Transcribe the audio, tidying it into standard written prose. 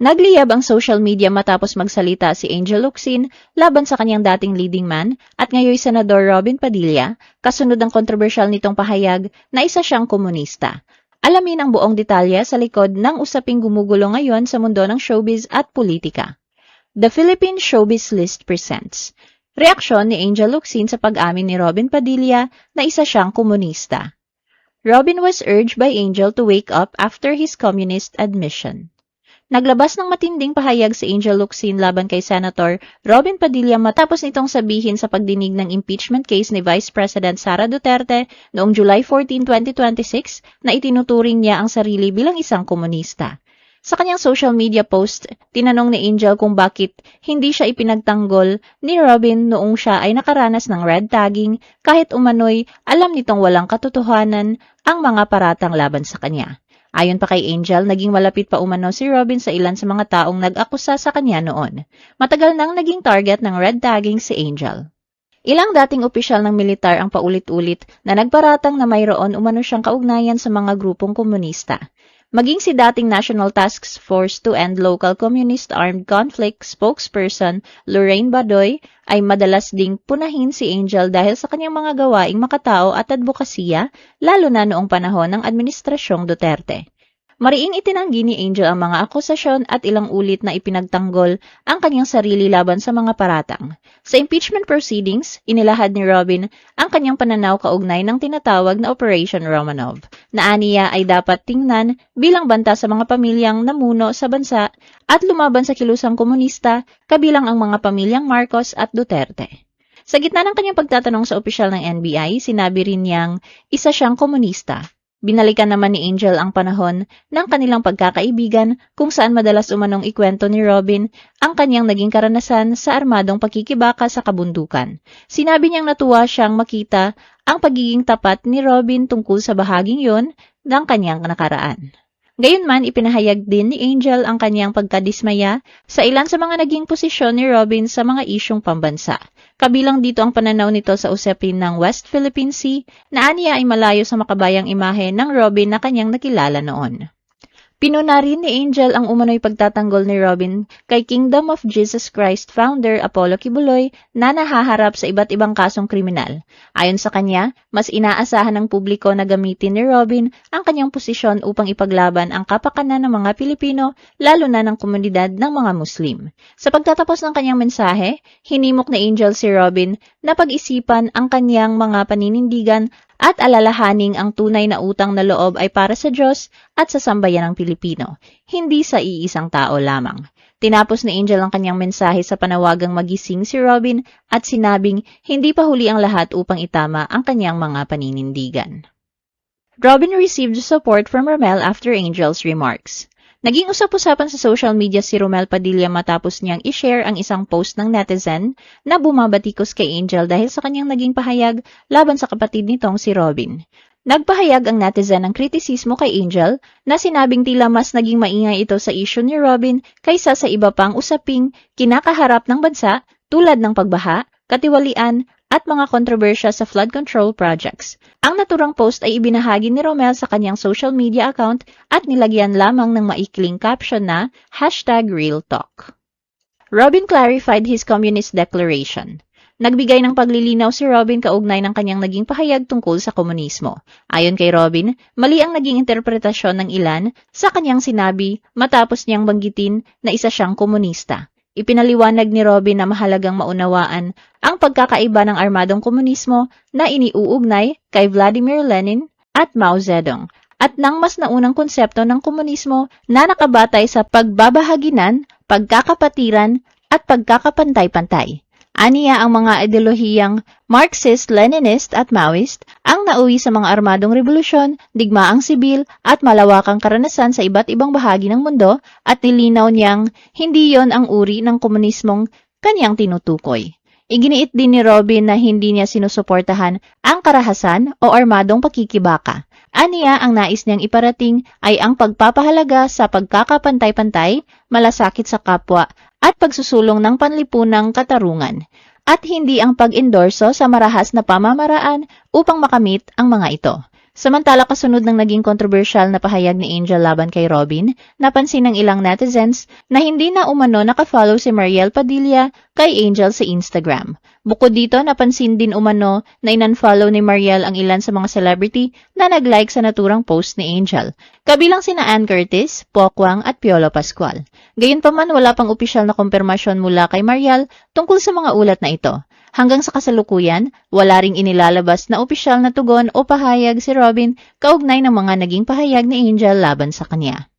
Nagliyab ang social media matapos magsalita si Angel Locsin laban sa kanyang dating leading man at ngayon Senador Robin Padilla, kasunod ang kontrobersyal nitong pahayag na isa siyang komunista. Alamin ang buong detalye sa likod ng usaping gumugulo ngayon sa mundo ng showbiz at politika. The Philippine Showbiz List presents reaksyon ni Angel Locsin sa pag-amin ni Robin Padilla na isa siyang komunista. Robin was urged by Angel to wake up after his communist admission. Naglabas ng matinding pahayag si Angel Locsin laban kay Senator Robin Padilla matapos nitong sabihin sa pagdinig ng impeachment case ni Vice President Sara Duterte noong July 14, 2026 na itinuturing niya ang sarili bilang isang komunista. Sa kanyang social media post, tinanong ni Angel kung bakit hindi siya ipinagtanggol ni Robin noong siya ay nakaranas ng red tagging kahit umano'y alam nitong walang katotohanan ang mga paratang laban sa kanya. Ayon pa kay Angel, naging malapit pa umano si Robin sa ilan sa mga taong nag-akusa sa kanya noon. Matagal nang naging target ng red tagging si Angel. Ilang dating opisyal ng militar ang paulit-ulit na nagparatang na mayroon umano siyang kaugnayan sa mga grupong komunista. Maging si dating National Task Force to End Local Communist Armed Conflict spokesperson Lorraine Badoy ay madalas ding punahin si Angel dahil sa kanyang mga gawaing makatao at advokasya, lalo na noong panahon ng Administrasyong Duterte. Mariing itinanggi ni Angel ang mga akusasyon at ilang ulit na ipinagtanggol ang kanyang sarili laban sa mga paratang. Sa impeachment proceedings, inilahad ni Robin ang kanyang pananaw kaugnay ng tinatawag na Operation Romanov, na aniya ay dapat tingnan bilang banta sa mga pamilyang namuno sa bansa at lumaban sa kilusang komunista, kabilang ang mga pamilyang Marcos at Duterte. Sa gitna ng kanyang pagtatanong sa opisyal ng NBI, sinabi rin niyang isa siyang komunista. Binalikan naman ni Angel ang panahon ng kanilang pagkakaibigan kung saan madalas umanong ikwento ni Robin ang kanyang naging karanasan sa armadong pagkikibaka sa kabundukan. Sinabi niyang natuwa siyang makita ang pagiging tapat ni Robin tungkol sa bahaging yon ng kanyang nakaraan. Gayunman, ipinahayag din ni Angel ang kanyang pagkadismaya sa ilan sa mga naging posisyon ni Robin sa mga isyong pambansa. Kabilang dito ang pananaw nito sa usapin ng West Philippine Sea na aniya ay malayo sa makabayang imahe ng Robin na kanyang nakilala noon. Pinuna rin ni Angel ang umano'y pagtatanggol ni Robin kay Kingdom of Jesus Christ founder Apollo Kibuloy na nahaharap sa iba't ibang kasong kriminal. Ayon sa kanya, mas inaasahan ng publiko na gamitin ni Robin ang kanyang posisyon upang ipaglaban ang kapakanan ng mga Pilipino, lalo na ng komunidad ng mga Muslim. Sa pagtatapos ng kanyang mensahe, hinimok ni Angel si Robin na pag-isipan ang kanyang mga paninindigan at alalahaning ang tunay na utang na loob ay para sa Diyos at sa sambayan ng Pilipino, hindi sa iisang tao lamang. Tinapos ni Angel ang kanyang mensahe sa panawagang magising si Robin at sinabing hindi pa huli ang lahat upang itama ang kanyang mga paninindigan. Robin received support from Romel after Angel's remarks. Naging usap-usapan sa social media si Romel Padilla matapos niyang i-share ang isang post ng netizen na bumabatikos kay Angel dahil sa kanyang naging pahayag laban sa kapatid nitong si Robin. Nagpahayag ang netizen ng kritisismo kay Angel na sinabing tila mas naging maingay ito sa issue ni Robin kaysa sa iba pang usaping kinakaharap ng bansa tulad ng pagbaha, katiwalian, at mga kontrobersya sa flood control projects. Ang naturang post ay ibinahagi ni Romel sa kanyang social media account at nilagyan lamang ng maikling caption na #RealTalk. Robin clarified his communist declaration. Nagbigay ng paglilinaw si Robin kaugnay ng kanyang naging pahayag tungkol sa komunismo. Ayon kay Robin, mali ang naging interpretasyon ng ilan sa kanyang sinabi matapos niyang banggitin na isa siyang komunista. Ipinaliwanag ni Robin na mahalagang maunawaan ang pagkakaiba ng armadong komunismo na iniuugnay kay Vladimir Lenin at Mao Zedong at ng mas naunang konsepto ng komunismo na nakabatay sa pagbabahaginan, pagkakapatiran at pagkakapantay-pantay. Aniya ang mga ideolohiyang Marxist, Leninist at Maoist ang nauwi sa mga armadong revolusyon, digmaang sibil at malawakang karanasan sa iba't ibang bahagi ng mundo at nilinaw niyang hindi yon ang uri ng komunismong kanyang tinutukoy. Iginiit din ni Robin na hindi niya sinusuportahan ang karahasan o armadong pakikibaka. Aniya ang nais niyang iparating ay ang pagpapahalaga sa pagkakapantay-pantay, malasakit sa kapwa at pagsusulong ng panlipunang katarungan, at hindi ang pag-endorso sa marahas na pamamaraan upang makamit ang mga ito. Samantala kasunod ng naging kontrobersyal na pahayag ni Angel laban kay Robin, napansin ng ilang netizens na hindi na umano nakafollow si Mariel Padilla kay Angel sa Instagram. Bukod dito, napansin din umano na inunfollow ni Mariel ang ilan sa mga celebrity na nag-like sa naturang post ni Angel, kabilang sina Ann Curtis, Pokwang at Piolo Pascual. Gayunpaman, wala pang opisyal na kumpirmasyon mula kay Mariel tungkol sa mga ulat na ito. Hanggang sa kasalukuyan, wala ring inilalabas na opisyal na tugon o pahayag si Robin kaugnay ng mga naging pahayag ni Angel laban sa kanya.